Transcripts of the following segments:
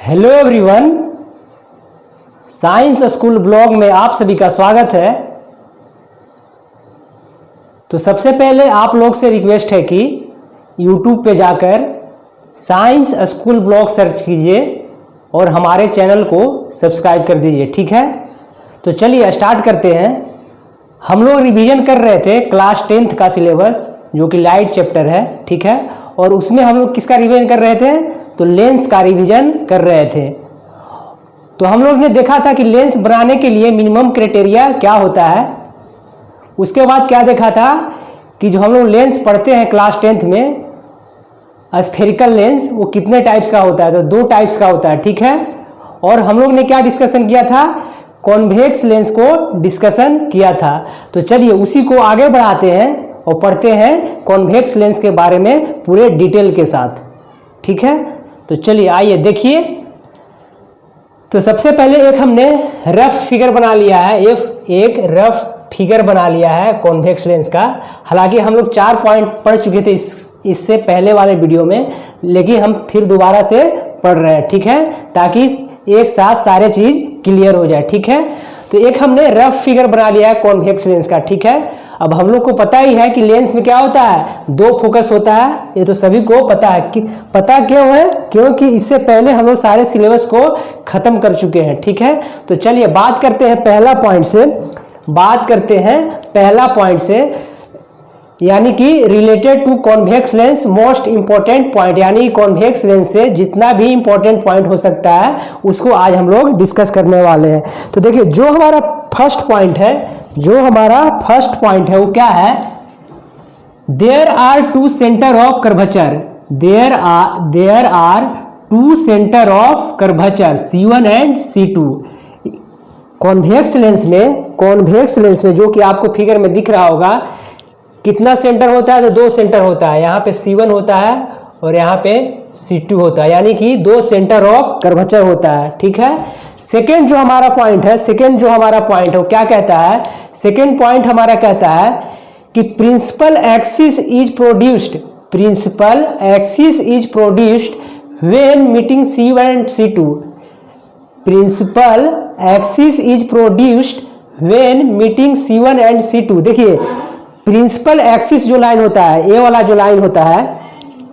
Hello everyone, science school blog में आप सभी का स्वागत है। तो सबसे पहले आप लोग से रिक्वेस्ट है कि YouTube पे जाकर साइंस स्कूल ब्लॉग सर्च कीजिए और हमारे चैनल को सब्सक्राइब कर दीजिए, ठीक है। तो चलिए स्टार्ट करते हैं। हम लोग रिवीजन कर रहे थे क्लास 10th का सिलेबस, जो कि लाइट चैप्टर है, ठीक है। और उसमें हम लोग किसका रिवीजन कर रहे थे? तो लेंस का रिवीजन कर रहे थे। तो हम लोग ने देखा था कि लेंस बनाने के लिए मिनिमम क्राइटेरिया क्या होता है। उसके बाद क्या देखा था कि जो हम लोग लेंस पढ़ते हैं क्लास 10th में, स्फेरिकल लेंस, वो कितने टाइप्स का होता है? तो 2 टाइप्स का होता है, ठीक है। और हम लोग ने क्या डिस्कशन किया था? कॉन्वेक्स लेंस को डिस्कशन किया था। तो चलिए उसी को आगे बढ़ाते हैं और पढ़ते हैं कॉन्वेक्स लेंस के बारे में पूरे डिटेल के साथ, ठीक है। तो चलिए आइए देखिए। तो सबसे पहले एक हमने रफ फिगर बना लिया है, एक रफ फिगर बना लिया है कॉन्वेक्स लेंस का। हालांकि हम लोग 4 पॉइंट पढ़ चुके थे इससे पहले वाले वीडियो में, लेकिन हम फिर दोबारा से पढ़ रहे हैं, ठीक है, ताकि एक साथ सारे चीज क्लियर हो जाए, ठीक है। तो एक हमने रफ फिगर बना लिया है कॉन्वेक्स लेंस का, ठीक है। अब हम लोग को पता ही है कि लेंस में क्या होता है, 2 फोकस होता है, ये तो सभी को पता है। कि पता क्यों है? क्योंकि इससे पहले हम लोग सारे सिलेबस को खत्म कर चुके हैं, ठीक है। तो चलिए बात करते हैं पहला पॉइंट से, यानी कि related to convex lens most important point, यानी कॉन्वेक्स लेंस से जितना भी इंपॉर्टेंट पॉइंट हो सकता है उसको आज हम लोग डिस्कस करने वाले हैं। तो देखिए जो हमारा फर्स्ट पॉइंट है वो क्या है? There are 2 centre of curvature, there are 2 centre of curvature C1 and C2। Convex lens में जो कि आपको फिगर में दिख रहा होगा, कितना सेंटर होता है? तो 2 सेंटर होता है। यहाँ पे C1 होता है और यहाँ पे C2 होता है, यानी कि 2 सेंटर ऑफ कर्वेचर होता है, ठीक है। सेकेंड जो हमारा पॉइंट है वो क्या कहता है? सेकेंड पॉइंट हमारा कहता है कि principal axis is produced when meeting C1 and C2। Principal axis is produced when meeting C1 and C2। देखिए प्रिंसिपल एक्सिस जो लाइन होता है, ए वाला जो लाइन होता है,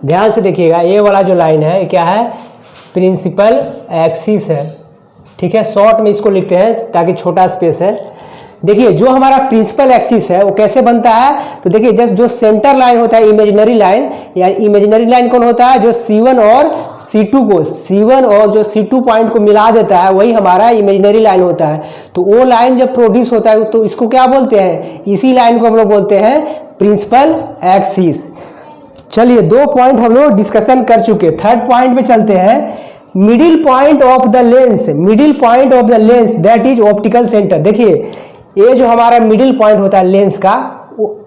ध्यान से देखिएगा, ए वाला जो लाइन है क्या है? प्रिंसिपल एक्सिस है, ठीक है। शॉर्ट में इसको लिखते हैं ताकि छोटा स्पेस है। देखिए जो हमारा प्रिंसिपल एक्सिस है वो कैसे बनता है? तो देखिए जब जो सेंटर लाइन होता है, इमेजिनरी लाइन कौन होता है? जो C1 और C2 पॉइंट को मिला देता है, वही हमारा इमेजिनरी लाइन होता है। तो वो लाइन जब प्रोड्यूस होता है तो इसको क्या बोलते हैं? इसी लाइन को हम लोग बोलते हैं प्रिंसिपल एक्सिस। चलिए 2 पॉइंट हम लोग डिस्कशन कर चुके। थर्ड पॉइंट पे चलते हैं। Middle point of the lens that is optical centre. देखिए ये जो हमारा मिडिल पॉइंट होता है लेंस का,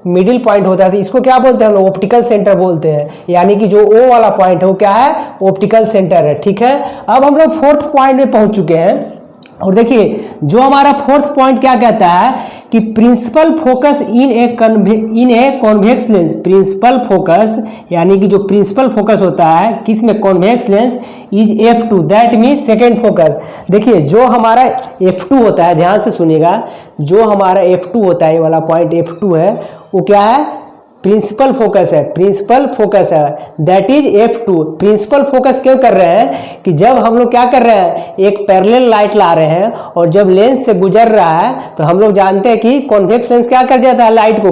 मिडिल पॉइंट होता है, तो इसको क्या बोलते हैं हम लोग? ऑप्टिकल सेंटर बोलते हैं। यानी कि जो O वाला पॉइंट है वो क्या है? ऑप्टिकल सेंटर है, ठीक है। अब हम लोग 4th पॉइंट में पहुंच चुके हैं और देखिए जो हमारा 4th पॉइंट क्या कहता है कि principal focus in a convex lens. Principal focus यानी कि जो प्रिंसिपल फोकस होता है किस में? Convex lens is F2, that means second focus. देखिए जो हमारा F2 होता है, ध्यान से सुनिएगा, जो हमारा F2 होता है, ये वाला पॉइंट F2 है, वो क्या है? प्रिंसिपल फोकस है, that is F2। Principal focus क्यों कर रहे हैं? कि जब हम लोग क्या कर रहे हैं, एक पैरेलल लाइट ला रहे हैं और जब लेंस से गुजर रहा है तो हम लोग जानते हैं कि कॉन्वेक्स लेंस क्या कर जाता है? लाइट को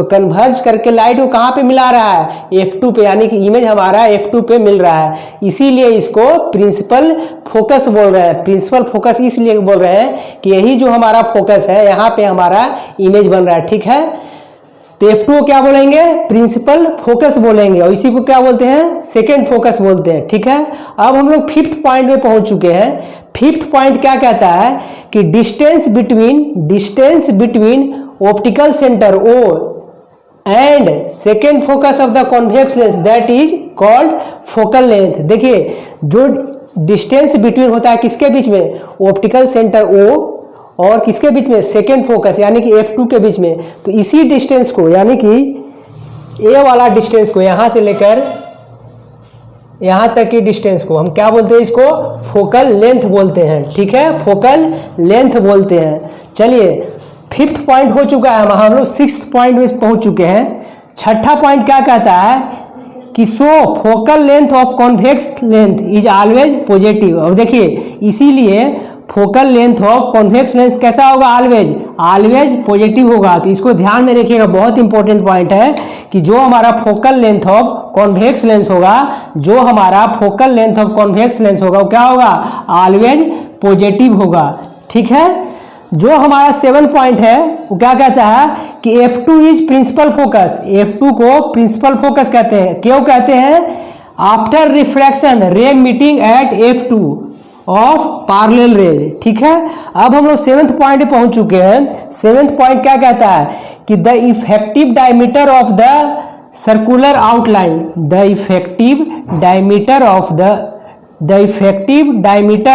कन्वर्ज करके लाइट को कहाँ पे मिला रहा है? F2 पे, यानी कि इमेज हमारा F2 पे मिल रहा है। इसीलिए इसको प्रिंसिपल फोकस बोल रहे हैं। प्रिंसिपल फोकस इसलिए बोल रहे हैं कि यही जो हमारा फोकस है, यहाँ पे हमारा इमेज बन रहा है, ठीक है। तो F2 को क्या बोलेंगे? प्रिंसिपल फोकस बोलेंगे, और इसी को क्या बोलते हैं? सेकेंड फोकस बोलते हैं, ठीक है। अब हम लोग 5th पॉइंट में पहुंच चुके हैं। 5th पॉइंट क्या कहता है कि distance between optical centre O and second focus of the convex lens that is called focal length. देखिए जो डिस्टेंस बिटवीन होता है किसके बीच में? ऑप्टिकल सेंटर O और किसके बीच में? सेकेंड फोकस यानी कि F2 के बीच में। तो इसी डिस्टेंस को, यानी कि A वाला डिस्टेंस को, यहां से लेकर यहाँ तक की डिस्टेंस को हम क्या बोलते हैं, इसको फोकल लेंथ बोलते हैं। ठीक है, फोकल लेंथ बोलते हैं। चलिए, फिफ्थ पॉइंट हो चुका है, हम लोग सिक्स्थ पॉइंट में पहुंच चुके हैं। छठा पॉइंट क्या कहता है कि so focal length of convex length is always positive. अब देखिए, इसीलिए focal length of convex lens कैसा होगा, ऑलवेज पॉजिटिव होगा। तो इसको ध्यान में रखिएगा, बहुत इंपॉर्टेंट पॉइंट है कि जो हमारा focal length of convex lens होगा, जो हमारा focal length of convex lens होगा वो क्या होगा, ऑलवेज पॉजिटिव होगा। ठीक है, जो हमारा 7 पॉइंट है वो क्या कहता है कि F2 is principal focus. F2 को प्रिंसिपल फोकस कहते हैं। क्यों कहते हैं, आफ्टर रिफ्रैक्शन रे meeting at F2 of parallel raise. ठीक है, अब हम लोग 7th पॉइंट पे पहुंच चुके हैं। 7th पॉइंट क्या कहता है कि the effective diameter of the circular outline, the effective diameter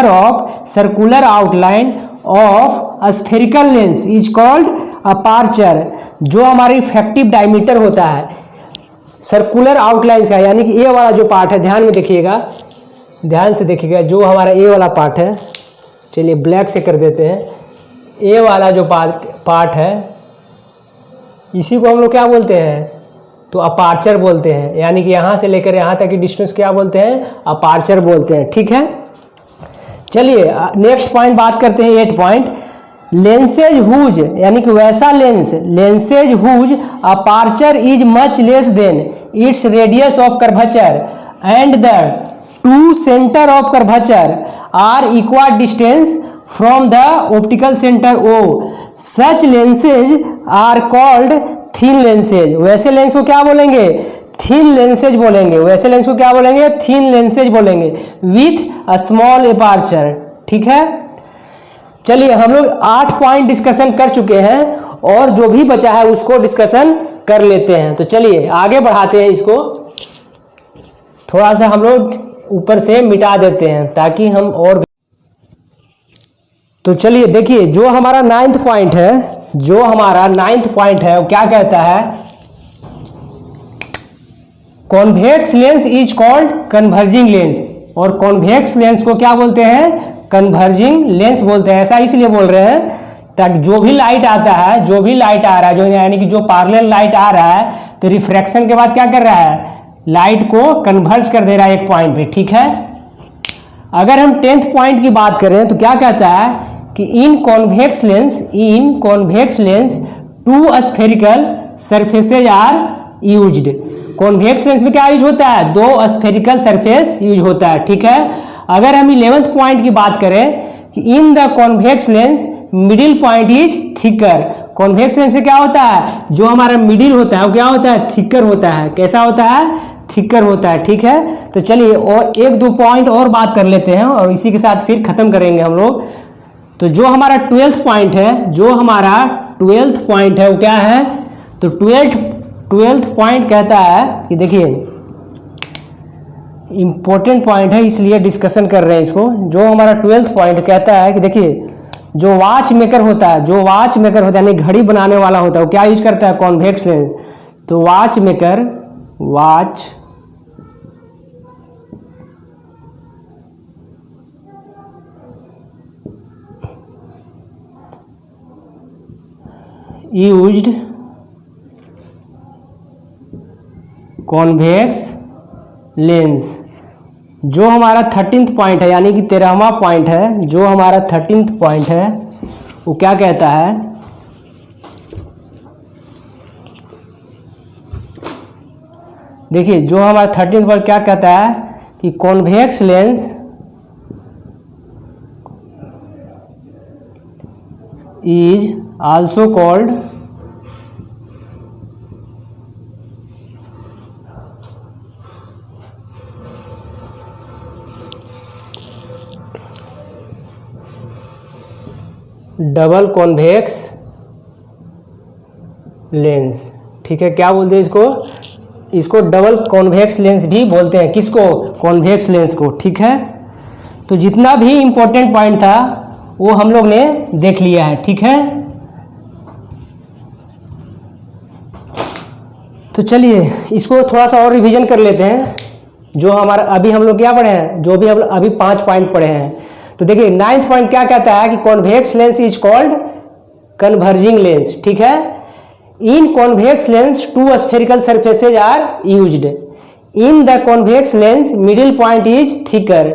of circular outline of spherical lens is called aperture. जो हमारा इफेक्टिव डायमीटर होता है सर्कुलर आउटलाइंस का, यानी कि ए वाला जो पार्ट है, ध्यान में देखिएगा, ध्यान से देखिएगा, जो हमारा ए वाला पार्ट है, चलिए ब्लैक से कर देते हैं। ए वाला जो पार्ट है, इसी को हम लोग क्या बोलते हैं, तो अपार्चर बोलते हैं। यानी कि यहाँ से लेकर यहाँ तक की डिस्टेंस क्या बोलते हैं, अपार्चर बोलते हैं। ठीक है, चलिए नेक्स्ट पॉइंट बात करते हैं, 8 पॉइंट। लेंसेज हुज, यानी कि वैसा lenses whose aperture is much less than its radius of curvature and the two centre of curvature are equal distance from the optical centre O, such lenses are called thin lenses. वैसे lens को क्या बोलेंगे, thin lenses बोलेंगे। वैसे lens को क्या बोलेंगे, thin lenses बोलेंगे विथ अ स्मॉल अपार्चर। ठीक है, चलिए हम लोग 8 पॉइंट डिस्कशन कर चुके हैं और जो भी बचा है उसको डिस्कशन कर लेते हैं। तो चलिए आगे बढ़ाते हैं, इसको थोड़ा सा हम लोग ऊपर से मिटा देते हैं ताकि हम और। तो चलिए देखिए, जो हमारा 9th पॉइंट है, जो हमारा 9th पॉइंट है वो क्या कहता है, convex lens is called converging lens. और कॉन्वेक्स लेंस को क्या बोलते हैं, कन्वर्जिंग लेंस बोलते हैं। ऐसा इसलिए बोल रहे हैं ताकि जो भी लाइट आता है, जो भी लाइट आ रहा है, जो यानी कि जो पैरेलल लाइट आ रहा है, तो रिफ्रैक्शन के बाद क्या कर रहा है, लाइट को कन्वर्ज कर दे रहा है एक पॉइंट पे। ठीक है, अगर हम 10th पॉइंट की बात करें तो क्या कहता है कि in convex lens 2 spherical surfaces are used. Convex lens में क्या यूज होता है, 2 स्फेरिकल सरफेस यूज होता है। ठीक है, अगर हम 11th पॉइंट की बात करें कि इन the convex lens middle point is thicker. Convex lens से क्या होता है, जो हमारा मिडिल होता है वो क्या होता है, थिकर होता है। कैसा होता है, थिकर होता है। ठीक है, तो चलिए और 1-2 पॉइंट और बात कर लेते हैं और इसी के साथ फिर खत्म करेंगे हम लोग। तो जो हमारा 12th पॉइंट है, जो हमारा 12th पॉइंट है वो क्या है, तो 12th पॉइंट कहता है कि देखिए इंपॉर्टेंट पॉइंट है इसलिए डिस्कशन कर रहे हैं इसको। जो हमारा 12th पॉइंट कहता है कि देखिए, जो वॉच मेकर होता है, यानी घड़ी बनाने वाला होता है, वो क्या यूज करता है, कॉन्वेक्स लेंस। तो watch maker used convex lens. जो हमारा 13th पॉइंट है, यानी कि 13वां पॉइंट है, जो हमारा 13th पॉइंट है वो क्या कहता है, देखिए जो हमारा 13th पॉइंट क्या कहता है कि convex lens is also called double convex lens. ठीक है, क्या बोलते हैं इसको डबल कॉन्वेक्स लेंस भी बोलते हैं। किसको, कॉन्वेक्स लेंस को। ठीक है, तो जितना भी इंपॉर्टेंट पॉइंट था वो हम लोग ने देख लिया है। ठीक है, तो चलिए इसको थोड़ा सा और रिवीजन कर लेते हैं। जो हमारा अभी हम लोग क्या पढ़े हैं, जो भी हम अभी 5 पॉइंट पढ़े हैं। तो देखिए 9th पॉइंट क्या कहता है कि convex lens is called converging lens. ठीक है, in convex lens 2 spherical surfaces are used. In the convex lens middle point is thicker.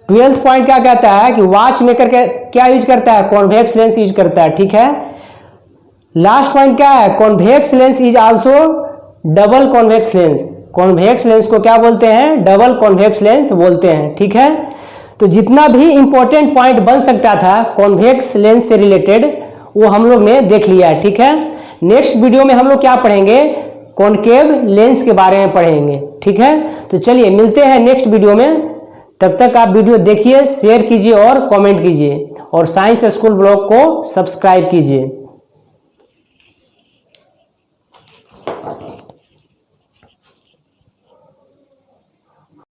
12th point क्या कहता है कि वॉच मेकर क्या यूज करता है, कॉन्वेक्स लेंस यूज करता है। ठीक है, लास्ट पॉइंट क्या है, convex lens is also double convex lens. Convex lens को क्या बोलते हैं, डबल कॉन्वेक्स लेंस बोलते हैं। ठीक है, तो जितना भी इंपॉर्टेंट पॉइंट बन सकता था कॉन्वेक्स लेंस से रिलेटेड वो हम लोग ने देख लिया है। ठीक है, नेक्स्ट वीडियो में हम लोग क्या पढ़ेंगे, कॉनकेव लेंस के बारे में पढ़ेंगे। ठीक है, तो चलिए मिलते हैं नेक्स्ट वीडियो में। तब तक आप वीडियो देखिए, शेयर कीजिए और कमेंट कीजिए और साइंस स्कूल ब्लॉग को सब्सक्राइब कीजिए।